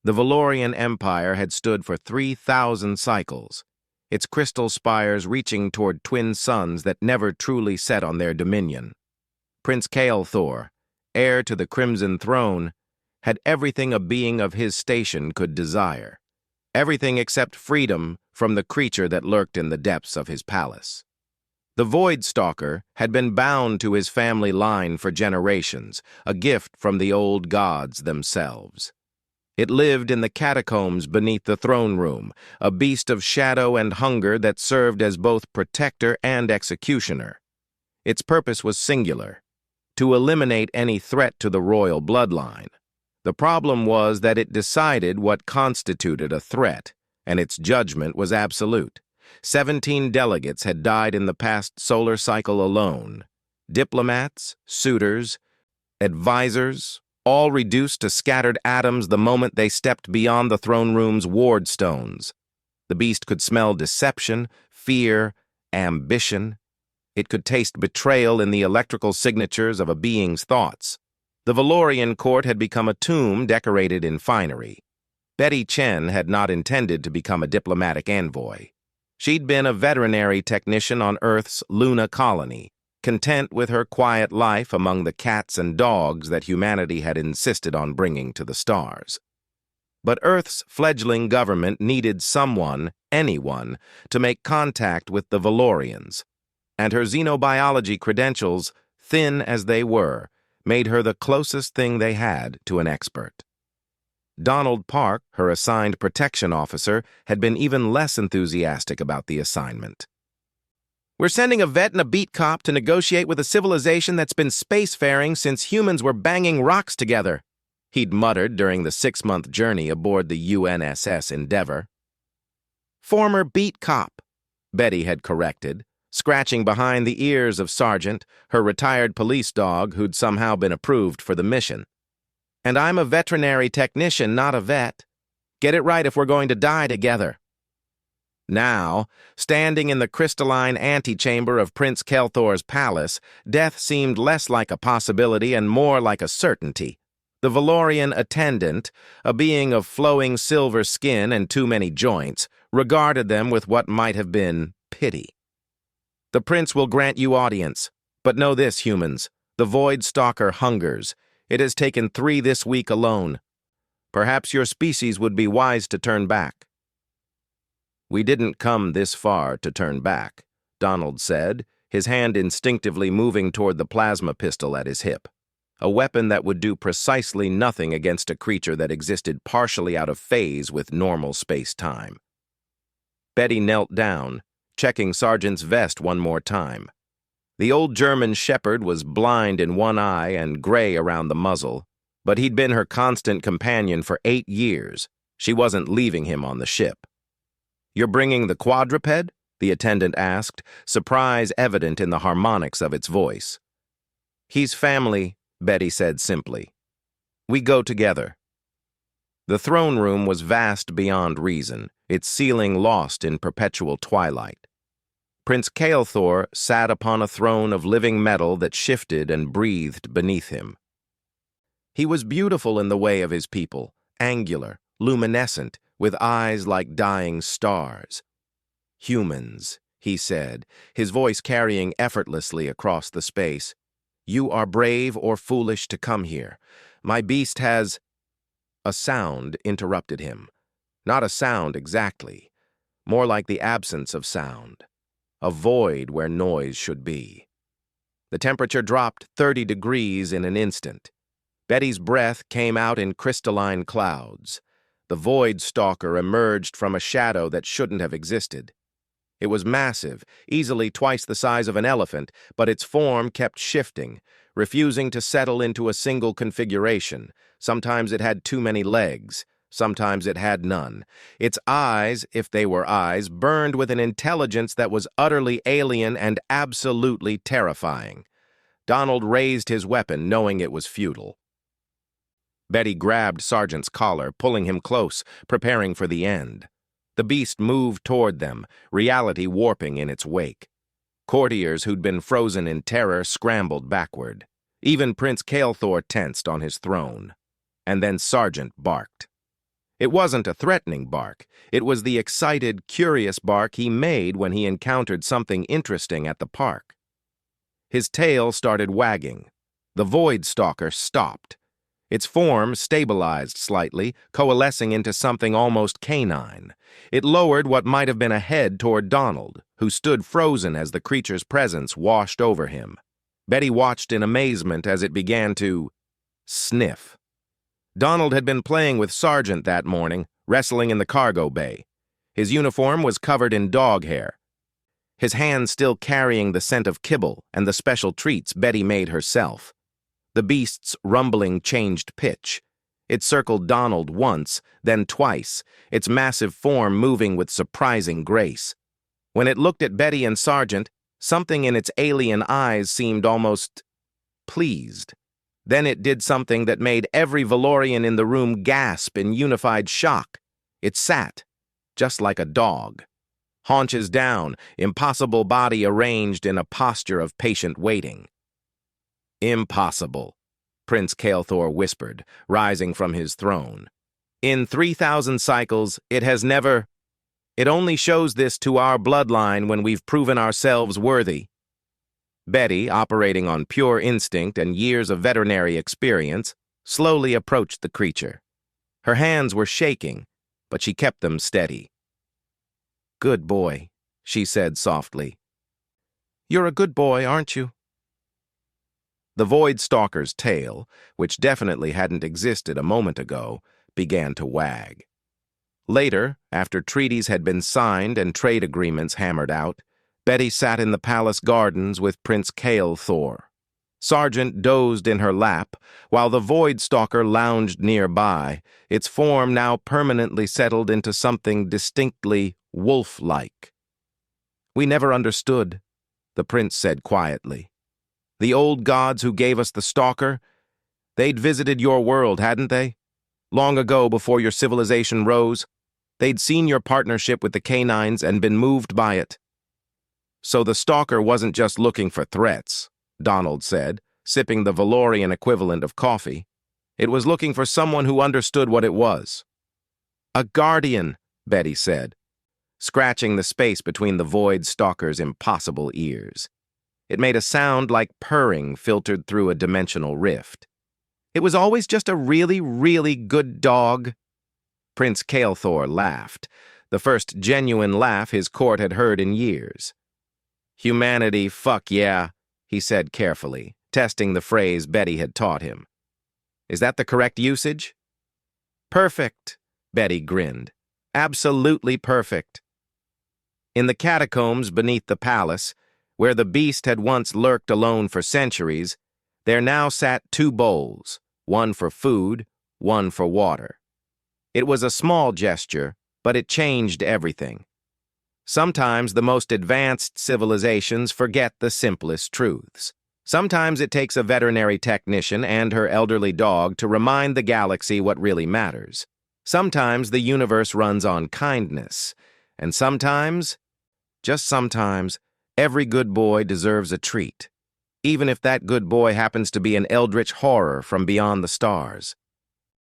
The Valorian Empire had stood for 3,000 cycles, its crystal spires reaching toward twin suns that never truly set on their dominion. Prince Kael'thor, heir to the Crimson Throne, had everything a being of his station could desire, everything except freedom from the creature that lurked in the depths of his palace. The Void Stalker had been bound to his family line for generations, a gift from the old gods themselves. It lived in the catacombs beneath the throne room, a beast of shadow and hunger that served as both protector and executioner. Its purpose was singular: to eliminate any threat to the royal bloodline. The problem was that it decided what constituted a threat, and its judgment was absolute. 17 delegates had died in the past solar cycle alone. Diplomats, suitors, advisors, all reduced to scattered atoms the moment they stepped beyond the throne room's ward stones. The beast could smell deception, fear, ambition. It could taste betrayal in the electrical signatures of a being's thoughts. The Valorian court had become a tomb decorated in finery. Betty Chen had not intended to become a diplomatic envoy. She'd been a veterinary technician on Earth's Luna colony, content with her quiet life among the cats and dogs that humanity had insisted on bringing to the stars. But Earth's fledgling government needed someone, anyone, to make contact with the Valorians, and her xenobiology credentials, thin as they were, made her the closest thing they had to an expert. Donald Park, her assigned protection officer, had been even less enthusiastic about the assignment. "We're sending a vet and a beat cop to negotiate with a civilization that's been spacefaring since humans were banging rocks together," he'd muttered during the 6-month journey aboard the UNSS Endeavour. "Former beat cop," Betty had corrected, scratching behind the ears of Sergeant, her retired police dog who'd somehow been approved for the mission. "And I'm a veterinary technician, not a vet. Get it right if we're going to die together." Now, standing in the crystalline antechamber of Prince Kael'thor's palace, death seemed less like a possibility and more like a certainty. The Valorian attendant, a being of flowing silver skin and too many joints, regarded them with what might have been pity. "The prince will grant you audience, but know this, humans, the Void Stalker hungers. It has taken 3 this week alone. Perhaps your species would be wise to turn back." "We didn't come this far to turn back," Donald said, his hand instinctively moving toward the plasma pistol at his hip, a weapon that would do precisely nothing against a creature that existed partially out of phase with normal space-time. Betty knelt down, checking Sergeant's vest one more time. The old German shepherd was blind in one eye and gray around the muzzle, but he'd been her constant companion for 8 years. She wasn't leaving him on the ship. "You're bringing the quadruped?" the attendant asked, surprise evident in the harmonics of its voice. "He's family," Betty said simply. "We go together." The throne room was vast beyond reason, its ceiling lost in perpetual twilight. Prince Kael'thor sat upon a throne of living metal that shifted and breathed beneath him. He was beautiful in the way of his people, angular, luminescent, with eyes like dying stars. "Humans," he said, his voice carrying effortlessly across the space. "You are brave or foolish to come here. My beast has—" A sound interrupted him. Not a sound exactly, more like the absence of sound. A void where noise should be. The temperature dropped 30 degrees in an instant. Betty's breath came out in crystalline clouds. The Void Stalker emerged from a shadow that shouldn't have existed. It was massive, easily twice the size of an elephant, but its form kept shifting, refusing to settle into a single configuration. Sometimes it had too many legs. Sometimes it had none. Its eyes, if they were eyes, burned with an intelligence that was utterly alien and absolutely terrifying. Donald raised his weapon, knowing it was futile. Betty grabbed Sergeant's collar, pulling him close, preparing for the end. The beast moved toward them, reality warping in its wake. Courtiers who'd been frozen in terror scrambled backward. Even Prince Kael'thor tensed on his throne. And then Sergeant barked. It wasn't a threatening bark. It was the excited, curious bark he made when he encountered something interesting at the park. His tail started wagging. The Void Stalker stopped. Its form stabilized slightly, coalescing into something almost canine. It lowered what might have been a head toward Donald, who stood frozen as the creature's presence washed over him. Betty watched in amazement as it began to sniff. Donald had been playing with Sergeant that morning, wrestling in the cargo bay. His uniform was covered in dog hair, his hands still carrying the scent of kibble and the special treats Betty made herself. The beast's rumbling changed pitch. It circled Donald once, then twice, its massive form moving with surprising grace. When it looked at Betty and Sergeant, something in its alien eyes seemed almost pleased. Then it did something that made every Valorian in the room gasp in unified shock. It sat, just like a dog. Haunches down, impossible body arranged in a posture of patient waiting. Impossible, Prince Kael'thor whispered, rising from his throne. In 3,000 cycles, it has never... It only shows this to our bloodline when we've proven ourselves worthy. Betty, operating on pure instinct and years of veterinary experience, slowly approached the creature. Her hands were shaking, but she kept them steady. "Good boy," she said softly. "You're a good boy, aren't you?" The Void Stalker's tail, which definitely hadn't existed a moment ago, began to wag. Later, after treaties had been signed and trade agreements hammered out, Betty sat in the palace gardens with Prince Kael'thor. Sergeant dozed in her lap, while the Void Stalker lounged nearby, its form now permanently settled into something distinctly wolf-like. "We never understood," the prince said quietly. "The old gods who gave us the Stalker, they'd visited your world, hadn't they? Long ago, before your civilization rose, they'd seen your partnership with the canines and been moved by it." "So the Stalker wasn't just looking for threats," Donald said, sipping the Valorian equivalent of coffee. "It was looking for someone who understood what it was." "A guardian," Betty said, scratching the space between the Void Stalker's impossible ears. It made a sound like purring filtered through a dimensional rift. "It was always just a really, really good dog." Prince Kael'thor laughed, the first genuine laugh his court had heard in years. "Humanity, fuck yeah," he said carefully, testing the phrase Betty had taught him. "Is that the correct usage?" "Perfect," Betty grinned. "Absolutely perfect." In the catacombs beneath the palace, where the beast had once lurked alone for centuries, there now sat two bowls, one for food, one for water. It was a small gesture, but it changed everything. Sometimes the most advanced civilizations forget the simplest truths. Sometimes it takes a veterinary technician and her elderly dog to remind the galaxy what really matters. Sometimes the universe runs on kindness, and sometimes, just sometimes, every good boy deserves a treat, even if that good boy happens to be an eldritch horror from beyond the stars.